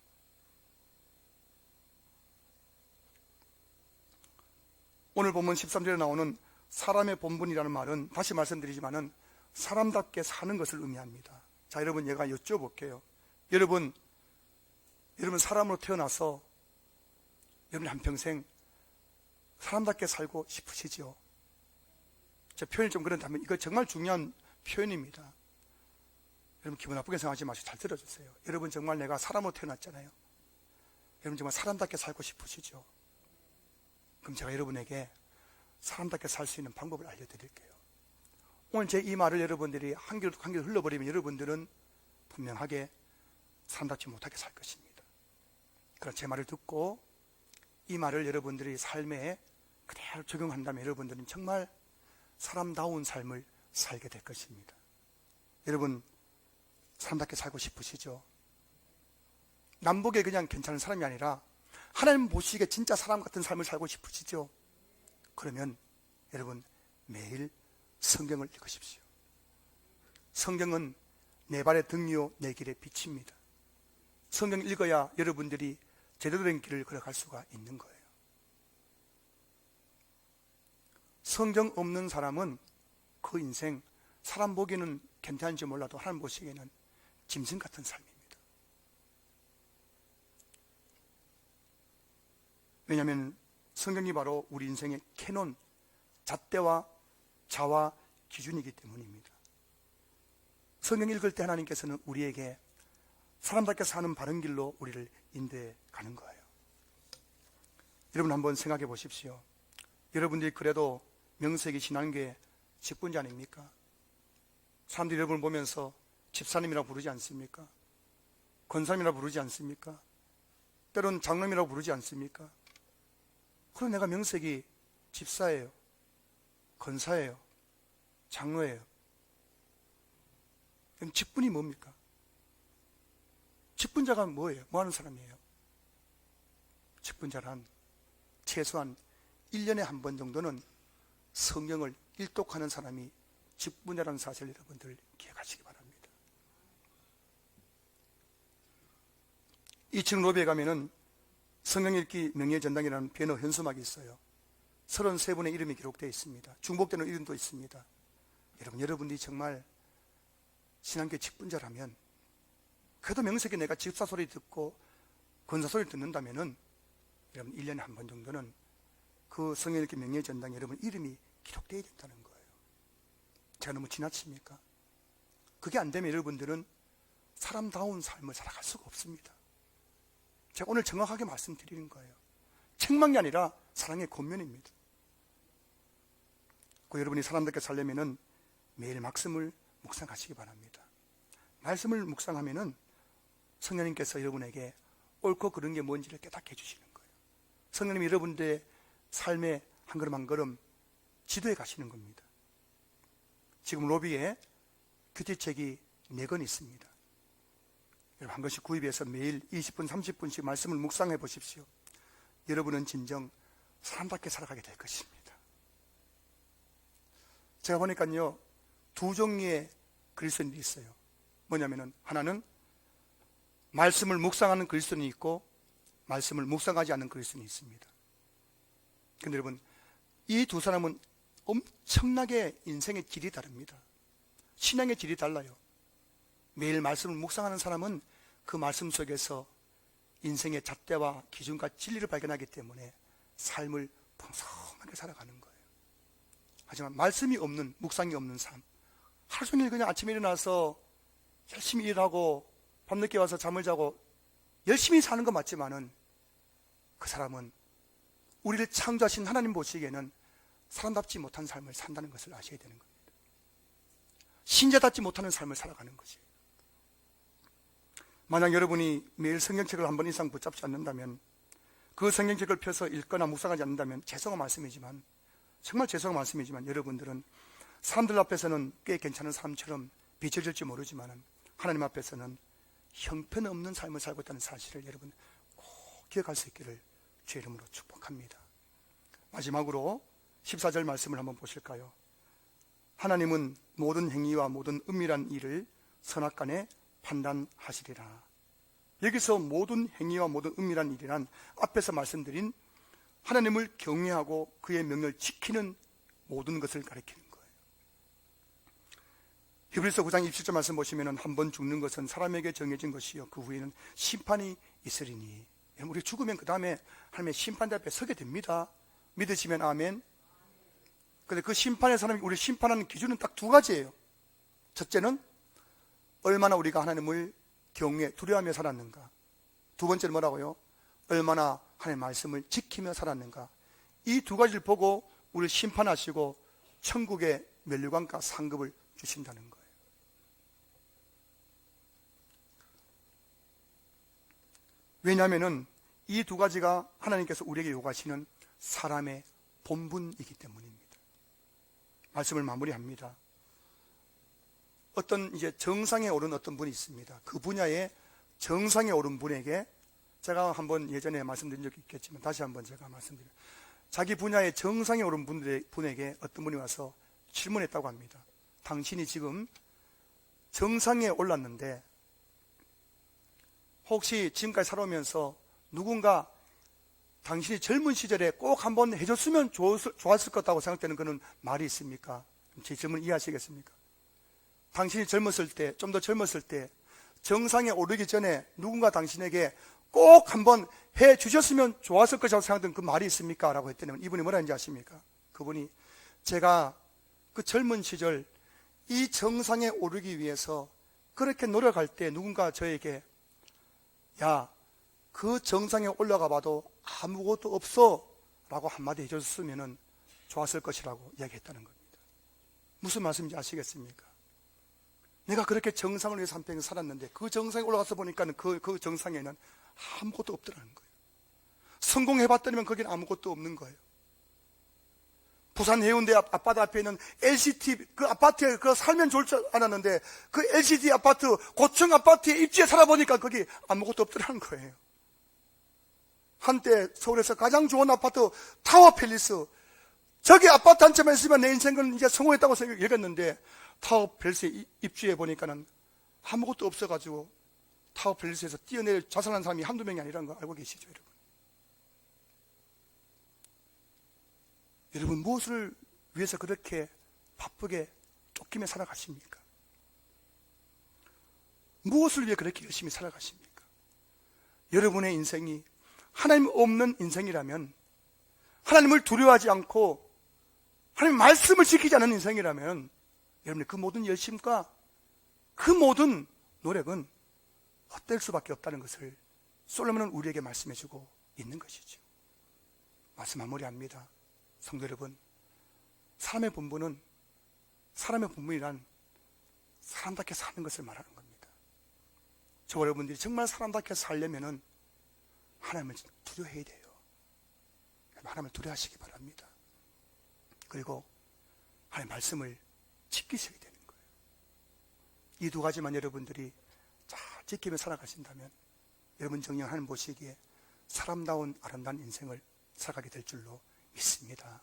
오늘 본문 13절에 나오는 사람의 본분이라는 말은 다시 말씀드리지만은 사람답게 사는 것을 의미합니다. 자, 여러분, 제가 여쭤볼게요. 여러분 사람으로 태어나서 여러분 한평생 사람답게 살고 싶으시죠? 제 표현이 좀 그런다면 이거 정말 중요한 표현입니다. 여러분 기분 나쁘게 생각하지 마시고 잘 들어주세요. 여러분 정말 내가 사람으로 태어났잖아요. 여러분 정말 사람답게 살고 싶으시죠? 그럼 제가 여러분에게 사람답게 살 수 있는 방법을 알려드릴게요. 오늘 제 이 말을 여러분들이 한 귀로 흘러버리면 여러분들은 분명하게 사람답지 못하게 살 것입니다. 그럼 제 말을 듣고 이 말을 여러분들이 삶에 그대로 적용한다면 여러분들은 정말 사람다운 삶을 살게 될 것입니다. 여러분 사람답게 살고 싶으시죠? 남보기에 그냥 괜찮은 사람이 아니라 하나님 보시기에 진짜 사람 같은 삶을 살고 싶으시죠? 그러면 여러분 매일 성경을 읽으십시오. 성경은 내 발의 등이요 내 길의 빛입니다. 성경을 읽어야 여러분들이 제대로 된 길을 걸어갈 수가 있는 거예요. 성경 없는 사람은 그 인생 사람 보기에는 괜찮은지 몰라도 하나님 보시기에는 짐승 같은 삶입니다. 왜냐하면 성경이 바로 우리 인생의 캐논, 잣대와 자와 기준이기 때문입니다. 성경 읽을 때 하나님께서는 우리에게 사람답게 사는 바른 길로 우리를 인도해 가는 거예요. 여러분 한번 생각해 보십시오. 여러분들이 그래도 명색이 신앙교회 직분자 아닙니까? 사람들이 여러분을 보면서 집사님이라고 부르지 않습니까? 권사님이라고 부르지 않습니까? 때로는 장로님이라고 부르지 않습니까? 그럼 내가 명색이 집사예요, 권사예요, 장로예요. 그럼 직분이 뭡니까? 직분자가 뭐예요? 뭐 하는 사람이에요? 직분자란 최소한 1년에 한 번 정도는 성경을 일독하는 사람이 직분자라는 사실을 여러분들 기억하시기 바랍니다. 2층 로비에 가면은 성경 읽기 명예전당이라는 배너 현수막이 있어요. 33분의 이름이 기록되어 있습니다. 중복되는 이름도 있습니다. 여러분들이 정말 신앙교회 직분자라면 그래도 명색에 내가 집사 소리 듣고 권사 소리 듣는다면은 여러분 1년에 한 번 정도는 그 성경 읽기 명예전당에 여러분 이름이 기록되어야 된다는 거예요. 제가 너무 지나칩니까? 그게 안 되면 여러분들은 사람다운 삶을 살아갈 수가 없습니다. 제가 오늘 정확하게 말씀드리는 거예요. 책망이 아니라 사랑의 권면입니다. 그 여러분이 사람답게 살려면은 매일 말씀을 묵상하시기 바랍니다. 말씀을 묵상하면은 성령님께서 여러분에게 옳고 그른 게 뭔지를 깨닫게 해주시는 거예요. 성령님이 여러분들의 삶의 한 걸음 한 걸음 지도해 가시는 겁니다. 지금 로비에 큐티책이 4권 있습니다. 여러분 한 권씩 구입해서 매일 20분 30분씩 말씀을 묵상해 보십시오. 여러분은 진정 사람답게 살아가게 될 것입니다. 제가 보니까요 2종류의 그리스도인들이 있어요. 뭐냐면은 하나는 말씀을 묵상하는 그리스도인이 있고 말씀을 묵상하지 않는 그리스도인이 있습니다. 근데 여러분 이 두 사람은 엄청나게 인생의 질이 다릅니다. 신앙의 질이 달라요. 매일 말씀을 묵상하는 사람은 그 말씀 속에서 인생의 잣대와 기준과 진리를 발견하기 때문에 삶을 풍성하게 살아가는 거예요. 하지만 말씀이 없는, 묵상이 없는 삶, 하루 종일 그냥 아침에 일어나서 열심히 일하고 밤늦게 와서 잠을 자고 열심히 사는 건 맞지만은 그 사람은 우리를 창조하신 하나님 보시기에는 사람답지 못한 삶을 산다는 것을 아셔야 되는 겁니다. 신자답지 못하는 삶을 살아가는 것이에요. 만약 여러분이 매일 성경책을 한 번 이상 붙잡지 않는다면, 그 성경책을 펴서 읽거나 묵상하지 않는다면 죄송한 말씀이지만, 정말 죄송한 말씀이지만 여러분들은 사람들 앞에서는 꽤 괜찮은 사람처럼 비춰질지 모르지만 하나님 앞에서는 형편없는 삶을 살고 있다는 사실을 여러분 꼭 기억할 수 있기를 주의 이름으로 축복합니다. 마지막으로 14절 말씀을 한번 보실까요? 하나님은 모든 행위와 모든 은밀한 일을 선악간에 판단하시리라. 여기서 모든 행위와 모든 은밀한 일이란 앞에서 말씀드린 하나님을 경외하고 그의 명령을 지키는 모든 것을 가리키는 거예요. 히브리서 9장 27절 말씀 보시면 한 번 죽는 것은 사람에게 정해진 것이요 그 후에는 심판이 있으리니. 우리 죽으면 그 다음에 하나님의 심판 앞에 서게 됩니다. 믿으시면 아멘. 그런데 그 심판의 사람이 우리 심판하는 기준은 딱 2가지예요. 첫째는 얼마나 우리가 하나님을 경외, 두려워하며 살았는가. 2번째는 뭐라고요? 얼마나 하나님의 말씀을 지키며 살았는가. 이 2가지를 보고 우리를 심판하시고 천국의 면류관과 상급을 주신다는 거예요. 왜냐하면 이 2가지가 하나님께서 우리에게 요구하시는 사람의 본분이기 때문입니다. 말씀을 마무리합니다. 어떤 이제 정상에 오른 어떤 분이 있습니다. 그 분야에 정상에 오른 분에게 제가 한번 예전에 말씀드린 적이 있겠지만 다시 한번 제가 말씀드려요. 자기 분야의 정상에 오른 분에게 어떤 분이 와서 질문했다고 합니다. 당신이 지금 정상에 올랐는데 혹시 지금까지 살아오면서 누군가 당신이 젊은 시절에 꼭 한번 해줬으면 좋았을 것 같다고 생각되는 그런 말이 있습니까? 제 질문 이해하시겠습니까? 당신이 젊었을 때, 좀 더 젊었을 때 정상에 오르기 전에 누군가 당신에게 꼭 한번 해주셨으면 좋았을 것이라고 생각되는 그 말이 있습니까? 라고 했더니 이분이 뭐라 했는지 아십니까? 그분이 제가 그 젊은 시절 이 정상에 오르기 위해서 그렇게 노력할 때 누군가 저에게 야, 그 정상에 올라가 봐도 아무것도 없어 라고 한마디 해줬으면 좋았을 것이라고 이야기했다는 겁니다. 무슨 말씀인지 아시겠습니까? 내가 그렇게 정상을 위해서 한평생 살았는데 그 정상에 올라가서 보니까 그 정상에는 아무것도 없더라는 거예요. 성공해봤더니 거기는 아무것도 없는 거예요. 부산 해운대 아파트 앞에 있는 LCT 그 아파트에 살면 좋을 줄 알았는데 그 LCT 아파트 고층 아파트에 입주해 살아보니까 거기 아무것도 없더라는 거예요. 한때 서울에서 가장 좋은 아파트 타워 팰리스, 저기 아파트 한 채만 있으면 내 인생은 이제 성공했다고 생각했는데 타워 팰리스에 입주해 보니까는 아무것도 없어가지고 타워 팰리스에서 뛰어내려 자살한 사람이 한두 명이 아니라는 거 알고 계시죠, 여러분? 여러분 무엇을 위해서 그렇게 바쁘게 쫓기며 살아가십니까? 무엇을 위해 그렇게 열심히 살아가십니까? 여러분의 인생이 하나님 없는 인생이라면, 하나님을 두려워하지 않고 하나님 말씀을 지키지 않는 인생이라면 여러분의 그 모든 열심과 그 모든 노력은 헛될 수밖에 없다는 것을 솔로몬은 우리에게 말씀해주고 있는 것이죠. 말씀 마무리합니다. 성도 여러분, 사람의 본분이란 사람답게 사는 것을 말하는 겁니다. 저 여러분들이 정말 사람답게 살려면은 하나님을 두려워해야 돼요. 하나님을 두려워하시기 바랍니다. 그리고 하나님의 말씀을 지키셔야 되는 거예요. 이 두 가지만 여러분들이 잘 지키며 살아가신다면 여러분 정녕 하나님 보시기에 사람다운 아름다운 인생을 살아가게 될 줄로 믿습니다.